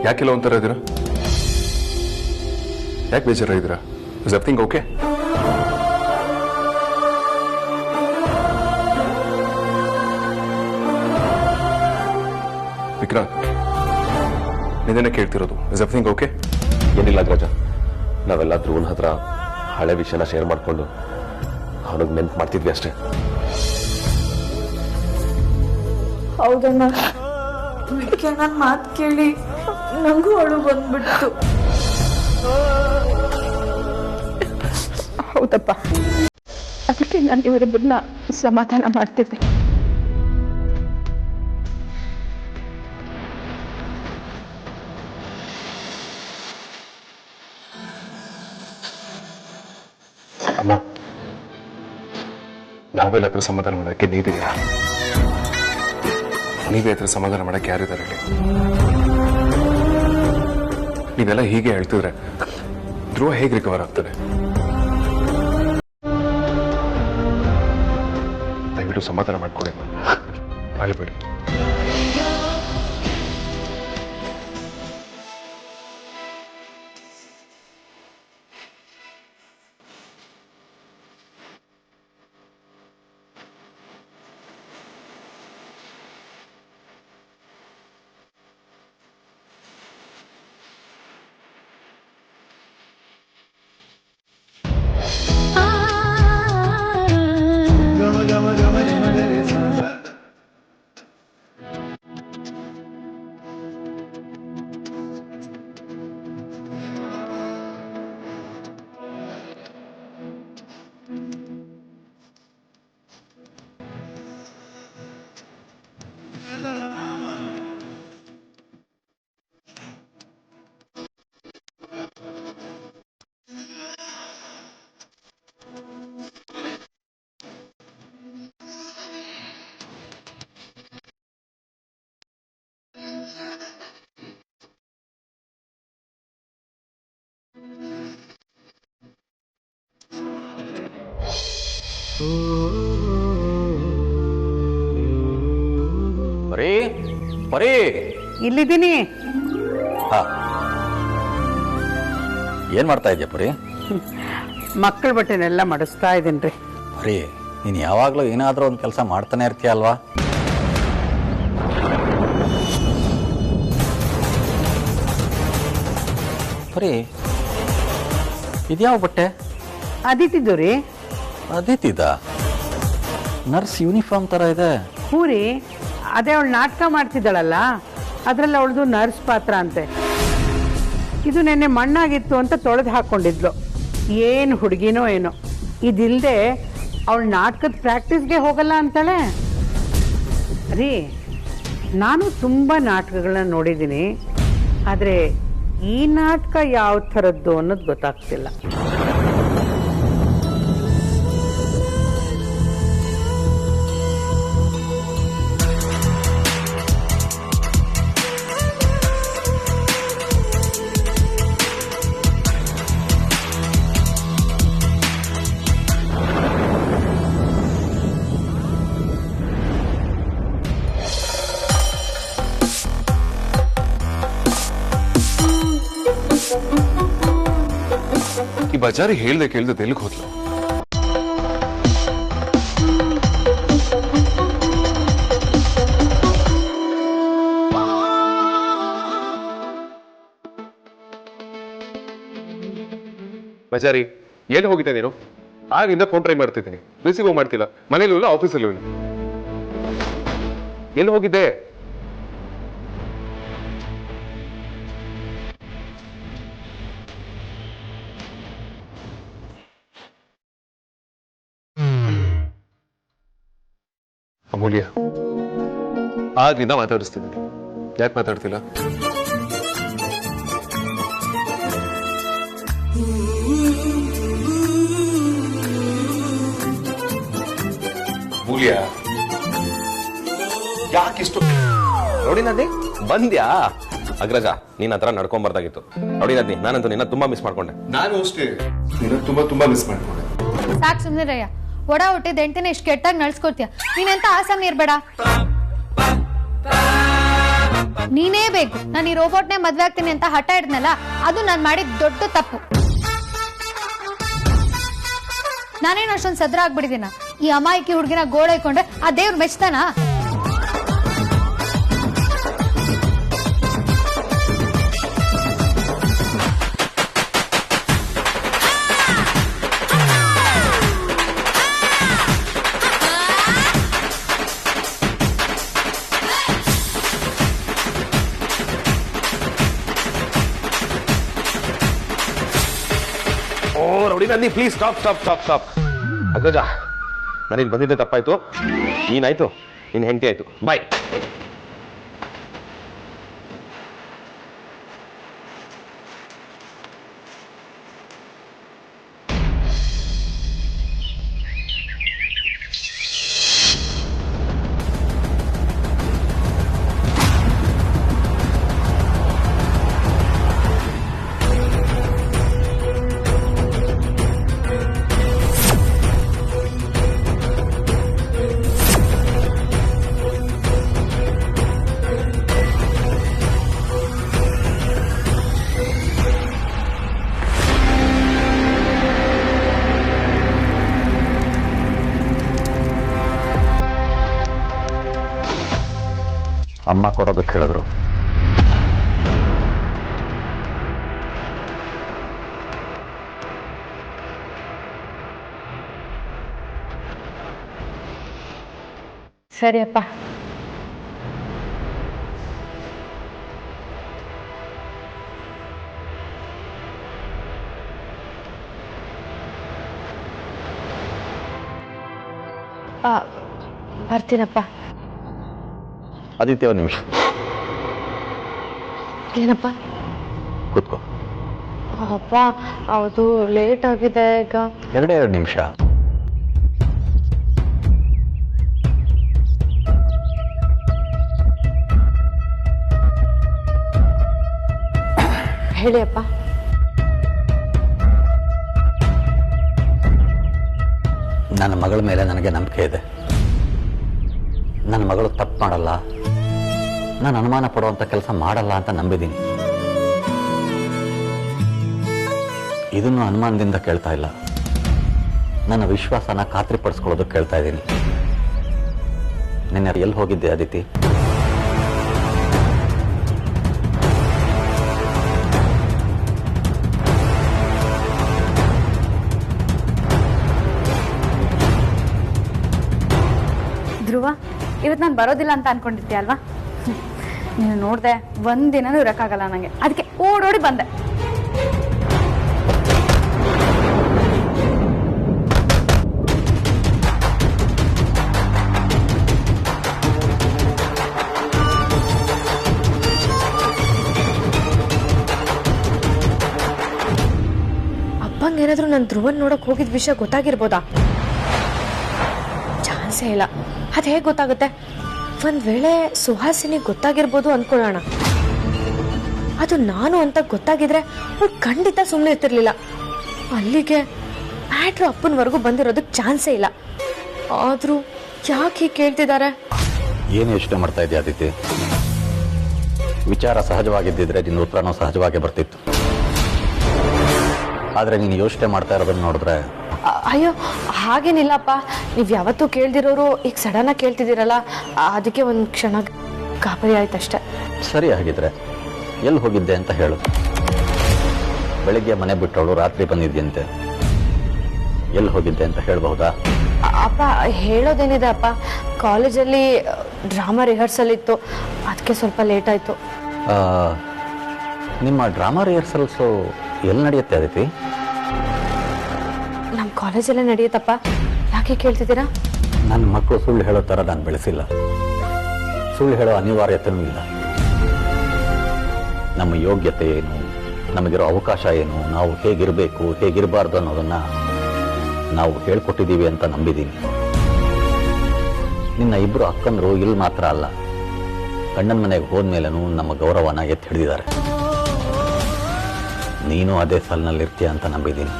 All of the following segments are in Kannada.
ಯಾಕೆಲ್ಲ ಒಂಥರ ಇದ್ದೀರಾ? ಯಾಕೆ ಬೇಜಾರಾಗಿದ್ದೀರಾ? Is everything okay? ವಿಕ್ರಾಂತ್, ನಿನ್ನೆ ಕೇಳ್ತಿರೋದು, ಇಸ್ ಎವ್ರಿಥಿಂಗ್ ಓಕೆ? ಏನಿಲ್ಲ ಅಗ್ರಜ, ನಾವೆಲ್ಲ ಧ್ರುವನ್ ಹತ್ರ ಹಳೆ ವಿಷಯನ ಶೇರ್ ಮಾಡ್ಕೊಂಡು ಅವನಿಗೆ ನೆನ್ಪು ಮಾಡ್ತಿದ್ವಿ ಅಷ್ಟೇ. ಹೌದಣ್ಣ, ನನ್ನ ಮಾತು ಕೇಳಿ ನಂಗೂ ಅಳು ಬಂದ್ಬಿಡ್ತು. ಹೌದಪ್ಪ, ಅದಕ್ಕೆ ನಾನು ಇವರಿಬ್ಬರನ್ನ ಸಮಾಧಾನ ಮಾಡ್ತಿದ್ದೆ. ಅಮ್ಮ, ನಾವೆಲ್ಲ ಹತ್ರ ಸಮಾಧಾನ ಮಾಡೋಕ್ಕೆ ನೀವಿದ್ದೀರಾ? ನೀವೇ ಹತ್ರ ಸಮಾಧಾನ ಮಾಡಕ್ಕೆ ಯಾರಿದ್ದಾರೆ ಹೇಳಿ? ನೀವೆಲ್ಲ ಹೀಗೆ ಹೇಳ್ತಿದ್ರೆ ಧ್ರುವ ಹೇಗೆ ರಿಕವರ್ ಆಗ್ತಾನೆ? ದಯವಿಟ್ಟು ಸಮಾಧಾನ ಮಾಡ್ಕೊಳ್ಳಿ, ಅಳಬೇಡಿ. ಪರಿ ಪರಿ, ಇಲ್ಲಿದ್ದೀನಿ. ಏನ್ ಮಾಡ್ತಾ ಇದೆಯಾ ಪರಿ? ಮಕ್ಕಳ ಬಟ್ಟೆನೆಲ್ಲ ಮಡಿಸ್ತಾ ಇದ್ದೀನ್ರಿ. ಪರಿ, ನೀನು ಯಾವಾಗಲೂ ಏನಾದರೂ ಒಂದು ಕೆಲಸ ಮಾಡ್ತಾನೆ ಇರ್ತೀಯ ಅಲ್ವಾ? ಪರಿ, ಇದ್ಯಾವ ಬಟ್ಟೆ? ಅದಿತಿದ್ದು ರೀ. ಅದಿತಿದ? ನರ್ಸ್ ಯೂನಿಫಾರ್ಮ್ ತರ ಇದೆ. ಹೂರಿ, ಅದೇ ಅವಳು ನಾಟಕ ಮಾಡ್ತಿದ್ದಾಳಲ್ಲ, ಅದರಲ್ಲಿ ಅವಳದು ನರ್ಸ್ ಪಾತ್ರ ಅಂತೆ. ಇದು ನೆನ್ನೆ ಮಣ್ಣಾಗಿತ್ತು ಅಂತ ತೊಳೆದು ಹಾಕ್ಕೊಂಡಿದ್ಲು. ಏನು ಹುಡುಗಿನೋ ಏನೋ, ಇದಿಲ್ಲದೆ ಅವಳು ನಾಟಕದ ಪ್ರಾಕ್ಟೀಸ್ಗೆ ಹೋಗಲ್ಲ ಅಂತಾಳೆ ರೀ. ನಾನು ತುಂಬ ನಾಟಕಗಳನ್ನ ನೋಡಿದ್ದೀನಿ, ಆದರೆ ಈ ನಾಟಕ ಯಾವ ಥರದ್ದು ಅನ್ನೋದು ಗೊತ್ತಾಗ್ತಿಲ್ಲ. ಈ ಬಜಾರಿ ಹೇಳ್ದೆ ಕೇಳ್ದೆ ಎಲ್ಲಿಗೆ ಹೋದ್ಲು? ಬಜಾರಿ, ಎಲ್ಲಿ ಹೋಗಿದ್ದೆ ನೀನು? ಆಗಿಂದ ಫೋನ್ ಟ್ರೈ ಮಾಡ್ತಿದ್ದೀನಿ, ರಿಸೀವ್ ಮಾಡ್ತಿಲ್ಲ. ಮನೇಲೂ ಇಲ್ಲ, ಆಫೀಸಲ್ಲೂ ಇಲ್ಲ. ಎಲ್ಲಿ ಹೋಗಿದ್ದೆ? ಅಮೂಲ್ಯ, ಆಗ್ಲಿಂದ ಮಾತಾಡಿಸ್ತಿದ್ದೀನಿ, ಯಾಕೆ ಮಾತಾಡ್ತಿಲ್ಲ? ಅಮೂಲ್ಯ, ಯಾಕಿಷ್ಟು? ನೋಡಿ ನದಿ, ಬಂದ್ಯಾ? ಅಗ್ರಜ, ನೀನ್ ಹತ್ರ ನಡ್ಕೊಂಬರ್ದಾಗಿತ್ತು. ನೋಡಿ ನದಿ, ನಾನಂತೂ ನಿನ್ನ ತುಂಬಾ ಮಿಸ್ ಮಾಡ್ಕೊಂಡೆ. ನಾನು ಅಷ್ಟೇ, ನಿನ್ನ ತುಂಬಾ ಮಿಸ್ ಮಾಡ್ಕೊಂಡೆ. ಸಾಕು ಸುಮ್ಮನಿರಯ್ಯ. ಒಡ ಹುಟ್ಟಿದ ಹೆಂಡತಿನ ಇಷ್ಟು ಕೆಟ್ಟಾಗಿ ನಡ್ಸ್ಕೊಡ್ತೀಯ. ನೀನೆಂತ ಆಸಾಮಿ ಇರ್ಬೇಡ. ನೀನೇ ಬೇಕು ನಾನು ಈ ರೋಬೋಟ್ನೇ ಮದ್ವೆ ಆಗ್ತೀನಿ ಅಂತ ಹಠ ಹಿಡ್ನಲ್ಲ, ಅದು ನಾನು ಮಾಡಿದ ದೊಡ್ಡ ತಪ್ಪು. ನಾನೇನು ಅಷ್ಟೊಂದು ಸದ್ರ ಆಗ್ಬಿಟ್ಟಿದ್ದೀನ? ಈ ಅಮಾಯಕಿ ಹುಡುಗಿನ ಗೋಡೆ ಇಟ್ಕೊಂಡ್ರೆ ಆ ದೇವ್ರು ಮೆಚ್ತಾನ? ಓ rowdy Nandi, please stop stop stop stop. Agraja, ನಾನಿಲ್ಲಿ ಬಂದಿದ್ದೆ ತಪ್ಪಾಯ್ತು. ನೀನಾಯ್ತು, ನಿನ್ನ ಹೆಂಡತಿ ಆಯ್ತು. ಬಾಯ್. ಅಮ್ಮ ಕೊಡೋದಕ್ಕೆ ಹೇಳಿದ್ರು. ಸರಿಯಪ್ಪ. ಬರ್ತೀನಪ್ಪ. ಆದಿತ್ಯ, ಒಂದು ನಿಮಿಷ ಏನಪ್ಪ? ಕೂತ್ಕೋ. ಅಪ್ಪ ಅದು ಲೇಟ್ ಆಗಿದೆ ಈಗ. 2 ನಿಮಿಷ. ಹೇಳಿ ಅಪ್ಪ. ನನ್ನ ಮಗಳ ಮೇಲೆ ನನಗೆ ನಂಬಿಕೆ ಇದೆ. ನನ್ನ ಮಗಳು ತಪ್ಪು ಮಾಡಲ್ಲ, ನಾನು ಅನುಮಾನ ಪಡುವಂಥ ಕೆಲಸ ಮಾಡಲ್ಲ ಅಂತ ನಂಬಿದ್ದೀನಿ. ಇದನ್ನು ಅನುಮಾನದಿಂದ ಕೇಳ್ತಾ ಇಲ್ಲ, ನನ್ನ ವಿಶ್ವಾಸನ ಖಾತ್ರಿಪಡಿಸ್ಕೊಳ್ಳೋದಕ್ಕೆ ಕೇಳ್ತಾ ಇದ್ದೀನಿ. ನಿನ್ನೆ ಎಲ್ಲಿ ಹೋಗಿದ್ದೆ ಅದಿತಿ? ಧ್ರುವ, ಇವತ್ತು ನಾನು ಬರೋದಿಲ್ಲ ಅಂತ ಅನ್ಕೊಂಡಿದ್ದೆ ಅಲ್ವಾ? ನೀನು ನೋಡ್ದೆ, ಒಂದಿನನೂ ಇರೋಕ್ಕಾಗಲ್ಲ ನನಗೆ. ಅದಕ್ಕೆ ಓಡೋಡಿ ಬಂದೆ. ಅಪ್ಪಂಗೇನಾದ್ರೂ ನಾನು ಧ್ರುವನ್ ನೋಡಕ್ ಹೋಗಿದ್ ವಿಷಯ ಗೊತ್ತಾಗಿರ್ಬೋದಾ? ಚಾನ್ಸೇ ಇಲ್ಲ. ಅದು ಹೇಗೆ ಗೊತ್ತಾಗುತ್ತೆ? ಒಂದ್ ವೇಳೆ ಸುಹಾಸಿನಿ ಗೊತ್ತಾಗಿರ್ಬೋದು ಅನ್ಕೊಳ್ಳೋಣ. ಅದು ನಾನು ಅಂತ ಗೊತ್ತಾಗಿದ್ರೆ ಅವ್ರು ಖಂಡಿತ ಸುಮ್ಮನೆ ಇರ್ತಿರ್ಲಿಲ್ಲ. ಅಲ್ಲಿಗೆ ಮ್ಯಾಟ್ರು ಅಪ್ಪನವರೆಗೂ ಬಂದಿರೋದಕ್ಕೆ ಚಾನ್ಸೇ ಇಲ್ಲ. ಆದ್ರೂ ಯಾಕೆ ಹೀಗೆ ಕೇಳ್ತಿದ್ದಾರೆ? ಏನು ಯೋಚನೆ ಮಾಡ್ತಾ ಇದೆಯಾ ಅದಿತಿ? ವಿಚಾರ ಸಹಜವಾಗಿದ್ದಿದ್ರೆ ನಿನ್ನ ಉತ್ತರನೂ ಸಹಜವಾಗಿ ಬರ್ತಿತ್ತು. ಆದರೆ ನೀನು ಯೋಚನೆ ಮಾಡ್ತಾ ಇರೋದನ್ನ ನೋಡಿದ್ರೆ... ಅಯ್ಯೋ, ಹಾಗೇನಿಲ್ಲಪ್ಪ. ನೀವು ಯಾವತ್ತೂ ಕೇಳ್ದಿರೋರು ಈಗ ಸಡನ್ ಆಗಿ ಕೇಳ್ತಿದ್ದೀರಲ್ಲ, ಅದಕ್ಕೆ ಒಂದು ಕ್ಷಣ ಗಾಬರಿ ಆಯ್ತಷ್ಟೆ. ಸರಿ, ಹಾಗಿದ್ರೆ ಎಲ್ಲಿ ಹೋಗಿದ್ದೆ ಅಂತ ಹೇಳು. ಬೆಳಿಗ್ಗೆ ಮನೆ ಬಿಟ್ಟವಳು ರಾತ್ರಿ ಬಂದಿದ್ಯಂತೆ. ಎಲ್ಲಿ ಹೋಗಿದ್ದೆ ಅಂತ ಹೇಳ್ಬಹುದಾ? ಅಪ್ಪ ಹೇಳೋದೇನಿದೆ ಅಪ್ಪ, ಕಾಲೇಜಲ್ಲಿ ಡ್ರಾಮಾ ರಿಹರ್ಸಲ್ ಇತ್ತು, ಅದಕ್ಕೆ ಸ್ವಲ್ಪ ಲೇಟ್ ಆಯಿತು. ನಿಮ್ಮ ಡ್ರಾಮಾ ರಿಹರ್ಸಲ್ಸು ಎಲ್ಲಿ ನಡೆಯುತ್ತೆ ಅದಿತಿ? ನಮ್ಮ ಕಾಲೇಜಲ್ಲೇ ನಡೆಯುತ್ತಪ್ಪ. ಯಾಕೆ ಕೇಳ್ತಿದ್ದೀರಾ? ನನ್ನ ಮಕ್ಕಳು ಸುಳ್ಳು ಹೇಳೋ ಥರ ನಾನು ಬೆಳೆಸಿಲ್ಲ. ಸುಳ್ಳು ಹೇಳೋ ಅನಿವಾರ್ಯತೆಯೂ ಇಲ್ಲ. ನಮ್ಮ ಯೋಗ್ಯತೆ ಏನು, ನಮಗಿರೋ ಅವಕಾಶ ಏನು, ನಾವು ಹೇಗಿರಬೇಕು ಹೇಗಿರಬಾರ್ದು ಅನ್ನೋದನ್ನು ನಾವು ಹೇಳ್ಕೊಟ್ಟಿದ್ದೀವಿ ಅಂತ ನಂಬಿದ್ದೀನಿ. ನಿನ್ನ ಇಬ್ಬರು ಅಕ್ಕಂದರು ಇಲ್ಲಿ ಮಾತ್ರ ಅಲ್ಲ, ಗಂಡನ ಮನೆಗೆ ಹೋದ್ಮೇಲೂ ನಮ್ಮ ಗೌರವನ ಎತ್ತಿ ಹಿಡಿದಿದ್ದಾರೆ. ನೀನು ಅದೇ ಸಾಲಿನಲ್ಲಿರ್ತೀಯ ಅಂತ ನಂಬಿದ್ದೀನಿ.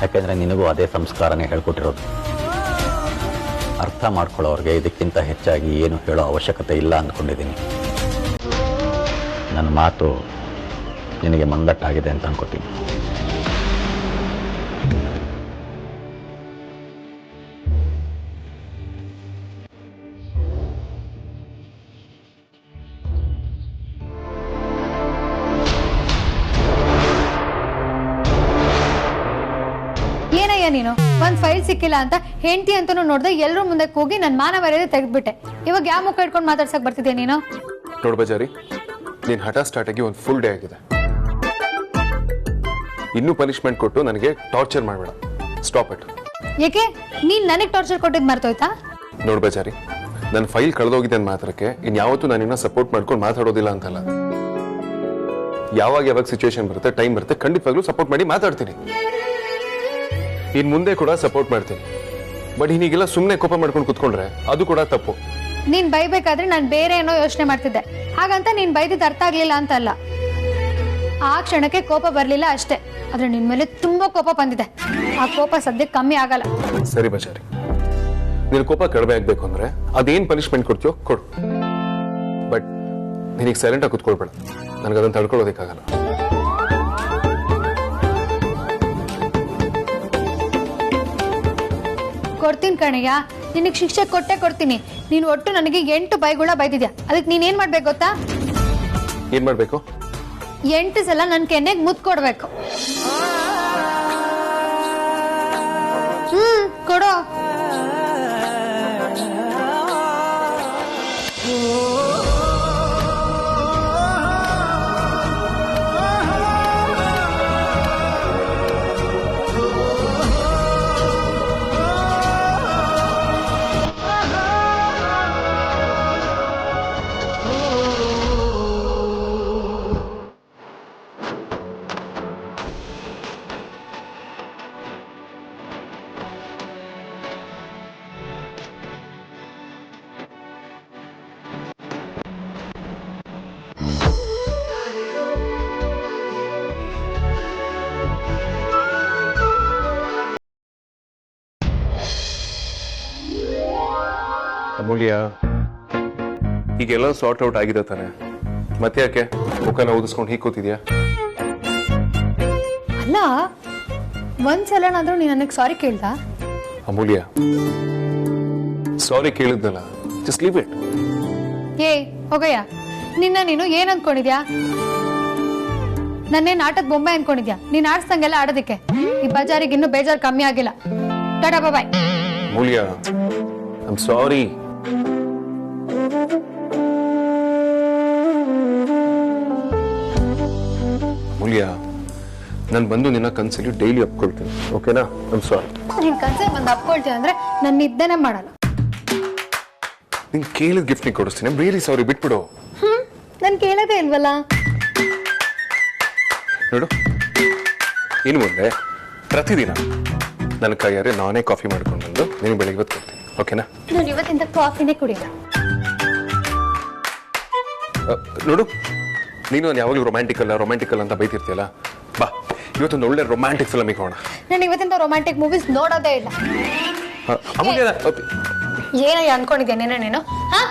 ಯಾಕೆಂದರೆ ನಿನಗೂ ಅದೇ ಸಂಸ್ಕಾರನೇ ಹೇಳ್ಕೊಟ್ಟಿರೋದು. ಅರ್ಥ ಮಾಡ್ಕೊಳ್ಳೋರಿಗೆ ಇದಕ್ಕಿಂತ ಹೆಚ್ಚಾಗಿ ಏನು ಹೇಳೋ ಅವಶ್ಯಕತೆ ಇಲ್ಲ ಅಂದ್ಕೊಂಡಿದ್ದೀನಿ. ನನ್ನ ಮಾತು ನಿನಗೆ ಮಂದಟ್ಟಾಗಿದೆ ಅಂತ ಅನ್ಕೋತೀನಿ. ಏನಯ್ಯ ನೀನು ಒಂದ್ ಫೈಲ್ ಸಿಕ್ಕಿಲ್ಲ ಅಂತ ಹೆಂಡತಿ ಅಂತಾನು ನೋಡ್ದೆ ಎಲ್ಲರೂ ಮುಂದೆ ಹೋಗಿ ನನ್ನ ಮಾನ ಮರ್ಯಾದೆ ತೆಗೆದ್ಬಿಟ್ಟೆ. ಇವಾಗ ಯಾವ ಮುಖ ಇಟ್ಕೊಂಡು ಮಾತಾಡ್ಸಕ್ ಬರ್ತಿದ್ಯಾ ನೀನು? ನೋಡು ಬಜಾರಿ, ನೀನ್ ಹಠ ಸ್ಟಾರ್ಟ್ ಆಗಿ ಒಂದು ಫುಲ್ ಡೇ ಆಗಿದೆ. ಇನ್ನೂ ಪನಿಷ್ಮೆಂಟ್ ಕೊಟ್ಟು ನನಗೆ ಟಾರ್ಚರ್ ಮಾಡಬೇಡ. Stop it. ಯಾಕೆ ನೀನ್ ನನಗ್ ಟಾರ್ಚರ್ ಕೊಟ್ಟಿದ್ ಮರ್ತೋಯ್ತಾ? ನೋಡು ಬಜಾರಿ, ನನ್ನ ಫೈಲ್ ಕಳೆದೋಗಿದೆ ಅಂತ ಮಾತ್ರಕ್ಕೆ ಇನ್ಯಾವತ್ತೂ ನಾನು ಸಪೋರ್ಟ್ ಮಾಡ್ಕೊಂಡು ಮಾತಾಡೋದಿಲ್ಲ ಅಂತಲ್ಲ. ಯಾವಾಗ ಸಿಚುವೇಶನ್ ಬರುತ್ತೆ, ಟೈಮ್ ಬರುತ್ತೆ, ಖಂಡಿತವಾಗ್ಲೂ ಸಪೋರ್ಟ್ ಮಾಡಿ ಮಾತಾಡ್ತೀನಿ. ಇನ್ ಮುಂದೆ ಕೂಡ ಸಪೋರ್ಟ್ ಮಾಡ್ತೀನಿ. ಬಟ್ ಹೀಗೆಲ್ಲ ಸುಮ್ಮನೆ ಕೋಪ ಮಾಡ್ಕೊಂಡು ಕುತ್ಕೊಂಡ್ರೆ ಅದು ಕೂಡ ತಪ್ಪು. ನೀನ್ ಬೈಬೇಕಾದ್ರೆ ನಾನು ಬೇರೆ ಏನೋ ಯೋಚನೆ ಮಾಡ್ತಿದ್ದೆ, ಹಾಗಂತ ನೀನ್ ಬೈದಿದ್ದು ಅರ್ಥ ಆಗ್ಲಿಲ್ಲ ಅಂತಲ್ಲ. ಆ ಕ್ಷಣಕ್ಕೆ ಕೋಪ ಬರ್ಲಿಲ್ಲ ಅಷ್ಟೇ, ಆದ್ರೆ ನಿನ್ ಮೇಲೆ ತುಂಬಾ ಕೋಪ ಬಂದಿದೆ. ಆ ಕೋಪ ಸದ್ಯಕ್ಕೆ ಕಮ್ಮಿ ಆಗಲ್ಲ. ಸರಿ ಬಜಾರಿ, ನಿನ್ ಕೋಪ ಕಡಿಮೆ ಆಗ್ಬೇಕು ಅಂದ್ರೆ ಅದೇನ್ ಪನಿಷ್ಮೆಂಟ್ ಕೊಡ್ತೀಯೋ ಕೊಡು. ಬಟ್ ನಿನಗೆ ಸೈಲೆಂಟ್ ಆಗಿ ಕುತ್ಕೊಳ್ಬೇಡ. ನನಗೆ ಅದನ್ನ ತಡ್ಕೊಳ್ಳೋದಕ್ಕಾಗಲ್ಲ. ಕೊಡ್ತೀನಿ ಕಣಯ್ಯ, ನಿನಗೆ ಶಿಕ್ಷೆ ಕೊಟ್ಟೆ ಕೊಡ್ತೀನಿ. ನೀನು ಒಟ್ಟು ನನಗೆ 8 ಬೈಗುಳ ಬೈದಿದ್ಯಾ. ಅದಕ್ಕೆ ನೀನೇನ್ ಮಾಡ್ಬೇಕು ಗೊತ್ತಾ? ಏನ್ ಮಾಡ್ಬೇಕು? 8 ಸಲ ನನ್ ಕೆನ್ನೆಗೆ ಮುತ್ತು ಕೊಡ್ಬೇಕು. ಕೊಡೋ. ಅಮೂಲ್ಯ, ಈಗೆಲ್ಲ ಸಾರ್ಟ್ ಔಟ್ ಆಗಿದೆ ತಾನೆ? ಮತ್ತೆ ಯಾಕೆ ಮುಖನ ಓದಿಸ್ಕೊಂಡು ಹೀಗೆ ಕೂತಿದ್ಯಾ? ಅಲ್ಲ, ಒಂದ್ಸಲನಾದ್ರೂ ನೀನ್ ನನಗೆ ಸಾರಿ ಕೇಳ್ದ? ಅಮೂಲ್ಯ, ಸಾರಿ ಕೇಳಿದ್ನಲ್ಲ, ಜಸ್ಟ್ ಲೀವ್ ಇಟ್. ಏ ಹೋಗಯ್ಯ, ನಿನ್ನ ನೀನು ಏನ್ ಅನ್ಕೊಂಡಿದ್ಯಾ? ನನ್ನೇ ನಾಟಕ ಬೊಂಬೆ ಅನ್ಕೊಂಡಿದ್ಯಾ? ನೀನ್ ಆಡ್ಸ್ದಂಗೆಲ್ಲ ಆಡೋದಿಕ್ಕೆ. ಈ ಬಜಾರಿಗೆ ಇನ್ನೂ ಬೇಜಾರು ಕಮ್ಮಿ ಆಗಿಲ್ಲ. ಟಾಟಾ ಬಾಯ್. ಅಮೂಲ್ಯ, ಐ ಆಮ್ ಸಾರಿ. ಅಮೂಲ್ಯ, ನಾನು ಬಂದು ನಿನ್ನ ಕನ್ಸಲ್ಲಿ ಡೈಲಿ ಅಪ್ಕೊಳ್ತೀನಿ, ಓಕೆನಾ? I am sorry. ನೀನ್ ಕನ್ಸಲ್ಲಿ ಬಂದು ಅಪ್ಕೊಳ್ತೀಯ ಅಂದ್ರೆ ನನ್ನ ನಿದ್ದೆನೆ ಮಾಡಲ್ಲ. ನೀನ್ ಕೇಳಿದ ಗಿಫ್ಟ್ ಕೊಡಿಸ್ತೀನಿ. ರಿಯಲಿ ಸಾರಿ, ಬಿಟ್ಬಿಡು. ನನ್ ಕೇಳೋದೇ ಇಲ್ವಲ್ಲ. ನೋಡು, ಇನ್ನು ಮುಂದೆ ಪ್ರತಿದಿನ ನನ್ನ ಕೈಯಾರೆ ನಾನೇ ಕಾಫಿ ಮಾಡ್ಕೊಂಡು ಬಂದು ನಿನಗೆ ಬೆಳಿಗ್ಗೆ ಹೊತ್ತು ಕೊಡ್ತೀನಿ, ಓಕೆನಾ? ನಾನು ಇವತ್ತಿಂದ ಕಾಫಿನೇ ಕುಡಿಯಲ್ಲ. ನೋಡು, ನೀನು ನಾನು ಯಾವಾಗಲೂ ರೊಮ್ಯಾಂಟಿಕಲ್ ಅಂತ ಬೈತಿರ್ತೀಯಲ್ಲ. ಬಾ, ಇವತ್ತೊಂದು ಒಳ್ಳೆ ರೊಮ್ಯಾಂಟಿಕ್ ಫಿಲಮ್ ಹೋಗೋಣ. ನಾನು ಇವತ್ತಿಂದ ರೊಮ್ಯಾಂಟಿಕ್ ಮೂವೀಸ್ ನೋಡೋದೇ ಇಲ್ಲ. ಏನಯ್ಯ ಅನ್ಕೊಂಡಿದ್ಯಾ ನೀನು? ಹಾ,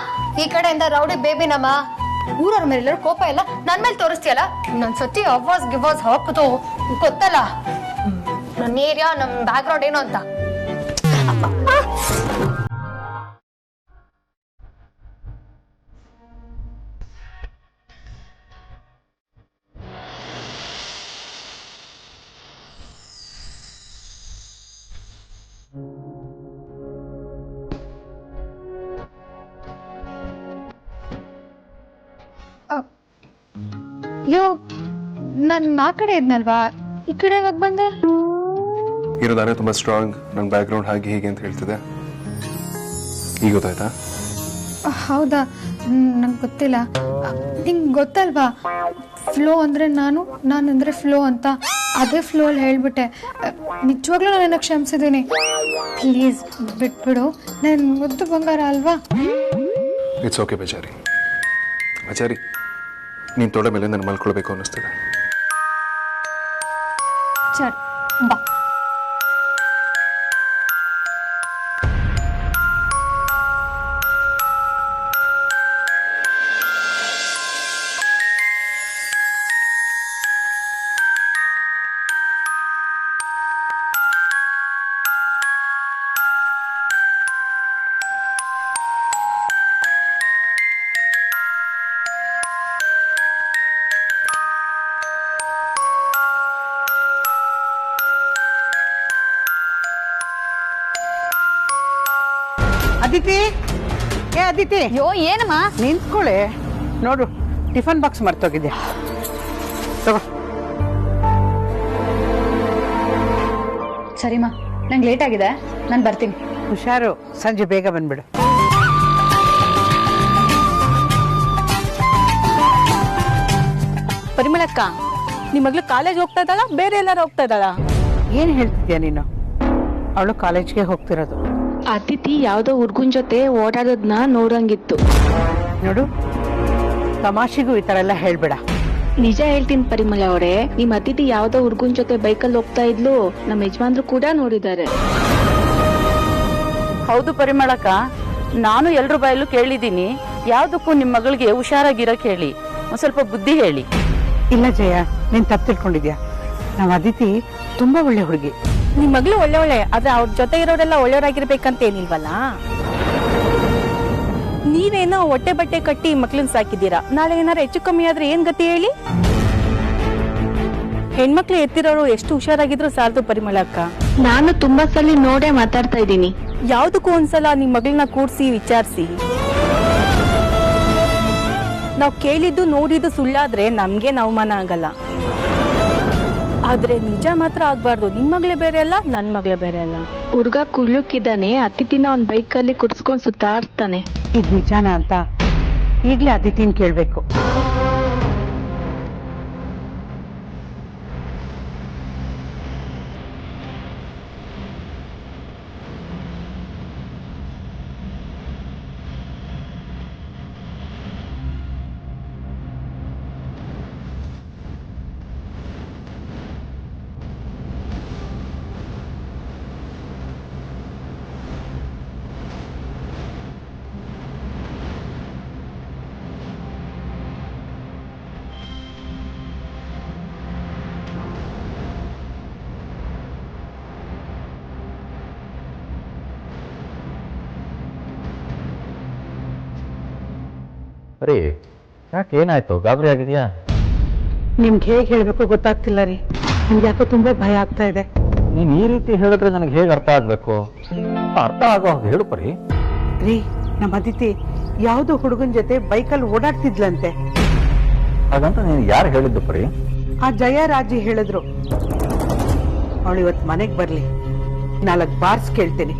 ಈ ಕಡೆಯಿಂದ ರೌಡಿ ಬೇಬಿ ನಮ್ಮ ಊರವ್ರ ಮೇಲೆ ಕೋಪ ಎಲ್ಲ ನನ್ ಮೇಲೆ ತೋರಿಸ್ತೀಯಲ್ಲ. ಇನ್ನೊಂದ್ಸತಿ ಗಿವಾಸ್ ಹಾಕುದು ಗೊತ್ತಲ್ಲ ನನ್ನ ಏರಿಯಾ, ನಮ್ ಬ್ಯಾಕ್ ಗ್ರೌಂಡ್ ಏನು ಅಂತ. ಯೋ, ನನ್ ಆ ಕಡೆ ಇದ್ನಲ್ವಾ, ಈ ಕಡೆ ಯಾವಾಗ ಬಂದೆ? ಇರೋದಾನೆ ತುಂಬಾ ಸ್ಟ್ರಾಂಗ್, ನನ್ನ ಬ್ಯಾಕ್ ಗ್ರೌಂಡ್ ಹಾಗೆ ಹೀಗೆ ಅಂತ ಹೇಳ್ತಿದೆ. ಈಗ ಗೊತ್ತಾಯ್ತಾ? ಹೌದಾ? ನಂಗೆ ಗೊತ್ತಿಲ್ಲ. ನಿಂಗೆ ಗೊತ್ತಲ್ವಾ, ಫ್ಲೋ ಅಂದ್ರೆ ನಾನಂದ್ರೆ ಫ್ಲೋ ಅಂತ. ಅದೇ ಫ್ಲೋ ಅಲ್ಲಿ ಹೇಳ್ಬಿಟ್ಟೆ. ನಿಜವಾಗ್ಲೂ ನಾನು ಕ್ಷಮಿಸಿದ್ದೀನಿ. ಪ್ಲೀಸ್ ಬಿಟ್ಬಿಡು, ನಾನು ಮುದ್ದು ಬಂಗಾರ ಅಲ್ವಾ? ಇಟ್ಸ್ ಓಕೆ ಬಜಾರಿ. ನೀನ್ ತೊಡೆ ಮೇಲೆ ನಾನು ಮಲ್ಕೊಳ್ಬೇಕು ಅನ್ನಿಸ್ತದೆ. ಸರಿ ಬಾ. ಅದಿತಿ, ಏ ಅದಿತಿ, ಅಯ್ಯೋ ಏನಮ್ಮ? ನಿಂತ್ಕೊಳ್ಳೆ. ನೋಡು, ಟಿಫನ್ ಬಾಕ್ಸ್ ಮರ್ತೋಗಿದ್ಯಾ, ತಗೋ. ಸರಿಮಾ, ನಂಗೆ ಲೇಟ್ ಆಗಿದೆ, ನಾನು ಬರ್ತೀನಿ. ಹುಷಾರು, ಸಂಜೆ ಬೇಗ ಬಂದ್ಬಿಡು. ಪರಿಮಳಕ್ಕ, ನಿಮ್ಮ ಮಗಳು ಕಾಲೇಜ್ ಹೋಗ್ತಾ ಇದ್ದಾಳ, ಬೇರೆ ಎಲ್ಲಾರು ಹೋಗ್ತಾ ಇದ್ದಾಳ? ಏನ್ ಹೇಳ್ತಿದ್ಯಾ ನೀನು? ಅವಳು ಕಾಲೇಜ್ಗೆ ಹೋಗ್ತಿರೋದು. ಅತಿಥಿ ಯಾವ್ದೋ ಹುಡ್ಗನ್ ಜೊತೆ ಓಡಾಡೋದ್ನ ನೋಡಂಗಿತ್ತು. ನೋಡು, ತಮಾಷೆಗೂ ಈ ತರ ಎಲ್ಲ ಹೇಳ್ಬೇಡ. ನಿಜ ಹೇಳ್ತೀನಿ ಪರಿಮಳ ಅವರೇ, ನಿಮ್ ಅತಿಥಿ ಯಾವ್ದೋ ಹುಡ್ಗನ್ ಜೊತೆ ಬೈಕಲ್ಲಿ ಹೋಗ್ತಾ ಇದ್ಲು, ನಮ್ಮ ಯಜಮಾನ್ರು ಕೂಡ ನೋಡಿದ್ದಾರೆ. ಹೌದು ಪರಿಮಳಕ್ಕ, ನಾನು ಎಲ್ರ ಬಾಯಲ್ಲೂ ಕೇಳಿದ್ದೀನಿ. ಯಾವ್ದಕ್ಕೂ ನಿಮ್ ಮಗಳಿಗೆ ಹುಷಾರಾಗಿರಕ್ ಹೇಳಿ, ಒಂದ್ ಸ್ವಲ್ಪ ಬುದ್ಧಿ ಹೇಳಿ. ಇಲ್ಲ ಜಯ, ನೀನ್ ತಪ್ಪು ತಿಳ್ಕೊಂಡಿದ್ಯಾ. ನಮ್ಮ ಅದಿತಿ ತುಂಬಾ ಒಳ್ಳೆ ಹುಡುಗಿ. ನಿಮ್ ಮಗಳು ಒಳ್ಳೆ ಆದ್ರೆ ಅವ್ರ ಜೊತೆ ಇರೋರೆಲ್ಲ ಒಳ್ಳೆಯವರಾಗಿರ್ಬೇಕಂತ ಏನಿಲ್ವಲ್ಲ. ನೀವೇನೋ ಹೊಟ್ಟೆ ಬಟ್ಟೆ ಕಟ್ಟಿ ಮಕ್ಳನ್ ಸಾಕಿದ್ದೀರಾ, ನಾಳೆ ಏನಾರು ಹೆಚ್ಚು ಕಮ್ಮಿ ಆದ್ರೆ ಏನ್ ಗತಿ ಹೇಳಿ? ಹೆಣ್ಮಕ್ಳು ಎತ್ತಿರೋರು ಎಷ್ಟು ಹುಷಾರಾಗಿದ್ರು ಸಾಲದು ಪರಿಮಳಕ್ಕ. ನಾನು ತುಂಬಾ ಸಲ ನೋಡೇ ಮಾತಾಡ್ತಾ ಇದ್ದೀನಿ. ಯಾವ್ದಕ್ಕೂ ಒಂದ್ಸಲ ನಿಮ್ ಮಗಳನ್ನ ಕೂಡ್ಸಿ ವಿಚಾರಿಸಿ. ನಾವ್ ಕೇಳಿದ್ದು ನೋಡಿದ್ದು ಸುಳ್ಳಾದ್ರೆ ನಮ್ಗೇನ್ ಅವಮಾನ ಆಗಲ್ಲ, ಆದ್ರೆ ನಿಜ ಮಾತ್ರ ಆಗ್ಬಾರ್ದು. ನಿಮ್ ಮಗಳೇ ಬೇರೆ ಅಲ್ಲ, ನನ್ ಮಗಳೇ ಬೇರೆ ಅಲ್ಲ. ಹುಡ್ಗ ಕುಳ್ಳುಕ್ಕಿದ್ದಾನೆ, ಅತಿಥಿನ ಒಂದ್ ಬೈಕಲ್ಲಿ ಕುಡ್ಸ್ಕೊಂಡ್ ಸುತ್ತಾಡ್ತಾನೆ. ಇದ್ ನಿಜಾನ ಅಂತ ಈಗ್ಲೇ ಅದಿತಿನ್ ಕೇಳ್ಬೇಕು. ಸರಿ, ಯಾಕೆ ಏನಾಯ್ತು? ಗಾಬರಿ ಆಗಿದೆಯಾ? ನಿಮ್ಗೆ ಹೇಗೆ ಹೇಳ್ಬೇಕು ಗೊತ್ತಾಗ್ತಿಲ್ಲ ರೀ. ನಮ್ಗೆ ಯಾಕೋ ತುಂಬಾ ಭಯ ಆಗ್ತಾ ಇದೆ. ನೀನ್ ಈ ರೀತಿ ಹೇಳಿದ್ರೆ ನನಗೆ ಹೇಗೆ ಅರ್ಥ ಆಗ್ಬೇಕು? ಅರ್ಥ ಆಗೋ ಹಾಗೆ ಹೇಳು ಪರಿ. ರೀ, ನಮ್ಮ ಅದಿತಿ ಯಾವ್ದೋ ಹುಡುಗನ್ ಜೊತೆ ಬೈಕಲ್ಲಿ ಓಡಾಡ್ತಿದ್ಲಂತೆ. ಹಾಗಂತ ನೀನು ಯಾರು ಹೇಳಿದ್ದು ಪರಿ? ಆ ಜಯ ರಾಜಿ ಹೇಳಿದ್ರು. ಅವಳು ಇವತ್ತು ಮನೆಗ್ ಬರ್ಲಿ, 4 ಬಾರ್ಸ್ ಕೇಳ್ತೀನಿ.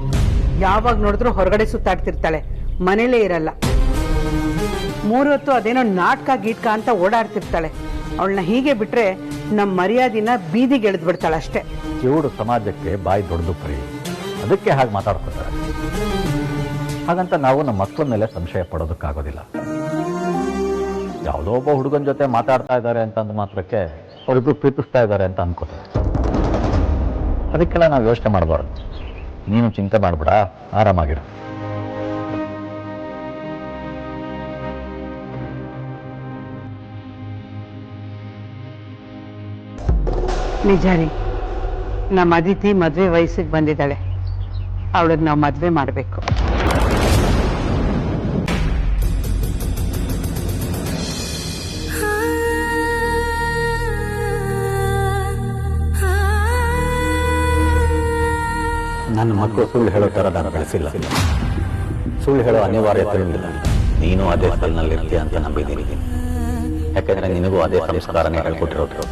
ಯಾವಾಗ ನೋಡಿದ್ರು ಹೊರಗಡೆ ಸುತ್ತಾಡ್ತಿರ್ತಾಳೆ, ಮನೇಲೇ ಇರಲ್ಲ. 3 ಹೊತ್ತು ಅದೇನೋ ನಾಟಕ ಗೀಟ್ಕ ಅಂತ ಓಡಾಡ್ತಿರ್ತಾಳೆ. ಅವಳನ್ನ ಹೀಗೆ ಬಿಟ್ರೆ ನಮ್ಮ ಮರ್ಯಾದಿನ ಬೀದಿಗೆ ಎಳೆದು ಬಿಡ್ತಾಳೆ ಅಷ್ಟೇ. ಇವಳು ಸಮಾಜಕ್ಕೆ ಬಾಯಿ ದೊಡ್ಡದು ಪರಿ, ಅದಕ್ಕೆ ಹಾಗೆ ಮಾತಾಡ್ಕೊತಾರೆ. ಹಾಗಂತ ನಾವು ನಮ್ಮ ಮಕ್ಕಳ ಮೇಲೆ ಸಂಶಯ ಪಡೋದಕ್ಕಾಗೋದಿಲ್ಲ. ಯಾವುದೋ ಒಬ್ಬ ಹುಡುಗನ ಜೊತೆ ಮಾತಾಡ್ತಾ ಇದ್ದಾರೆ ಅಂತ ಅಂದ ಮಾತ್ರಕ್ಕೆ ಅವರಿಬ್ರು ಪ್ರೀತಿಸ್ತಾ ಇದ್ದಾರೆ ಅಂತ ಅನ್ಕೋತಾರೆ. ಅದಕ್ಕೆಲ್ಲ ನಾವು ಯೋಚನೆ ಮಾಡಬಾರ್ದು. ನೀನು ಚಿಂತೆ ಮಾಡಬೇಡ, ಆರಾಮಾಗಿರು. ನಿಜ ರೀ, ನಮ್ಮ ಅದಿತಿ ಮದುವೆ ವಯಸ್ಸಿಗೆ ಬಂದಿದ್ದಾಳೆ. ಅವಳಿಗೆ ನಾವು ಮದುವೆ ಮಾಡಬೇಕು. ನನ್ನ ಮಕ್ಕಳು ಸುಳ್ಳು ಹೇಳೋ ಥರ ನಾನು ಬೆಳೆಸಿಲ್ಲ. ಸುಳ್ಳು ಹೇಳೋ ಅನಿವಾರ್ಯತೆ ಇಲ್ಲ. ನೀನು ಅದೇ ಸ್ಥಳದಲ್ಲಿರ್ತೀಯ ಅಂತ ನಂಬಿದ್ದೀನಿ. ಯಾಕೆಂದ್ರೆ ನಿನಗೂ ಅದೇ ಸಂಸ್ಕಾರನೇ ಹೇಳ್ಕೊಟ್ಟಿರೋದು.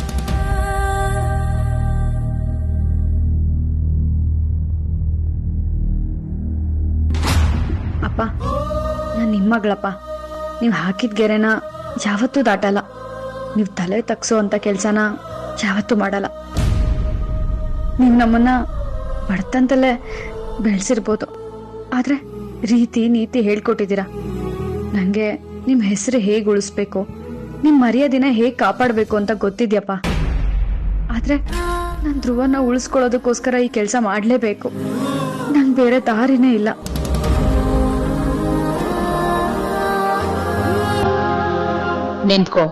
ಅಪ್ಪ, ನಾನು ನಿಮ್ಮ ಮಗಳಪ್ಪ. ನೀವು ಹಾಕಿದ ಗೆರೆನ ಯಾವತ್ತೂ ದಾಟಲ್ಲ. ನೀವು ತಲೆ ತಗ್ಸೋ ಅಂತ ಕೆಲಸನ ಯಾವತ್ತೂ ಮಾಡಲ್ಲ. ನೀವು ನಮ್ಮನ್ನ ಬಡತಂತಲೇ ಬೆಳೆಸಿರ್ಬೋದು, ಆದರೆ ರೀತಿ ನೀತಿ ಹೇಳ್ಕೊಟ್ಟಿದ್ದೀರಾ. ನನಗೆ ನಿಮ್ಮ ಹೆಸರು ಹೇಗೆ ಉಳಿಸ್ಬೇಕು, ನಿಮ್ಮ ಮರ್ಯಾದಿನ ಹೇಗೆ ಕಾಪಾಡಬೇಕು ಅಂತ ಗೊತ್ತಿದ್ಯಪ್ಪ. ಆದರೆ ನಾನು ಧ್ರುವನ ಉಳಿಸ್ಕೊಳ್ಳೋದಕ್ಕೋಸ್ಕರ ಈ ಕೆಲಸ ಮಾಡಲೇಬೇಕು. ನಂಗೆ ಬೇರೆ ದಾರಿನೇ ಇಲ್ಲ. ನಿಂತ್ಕೋ.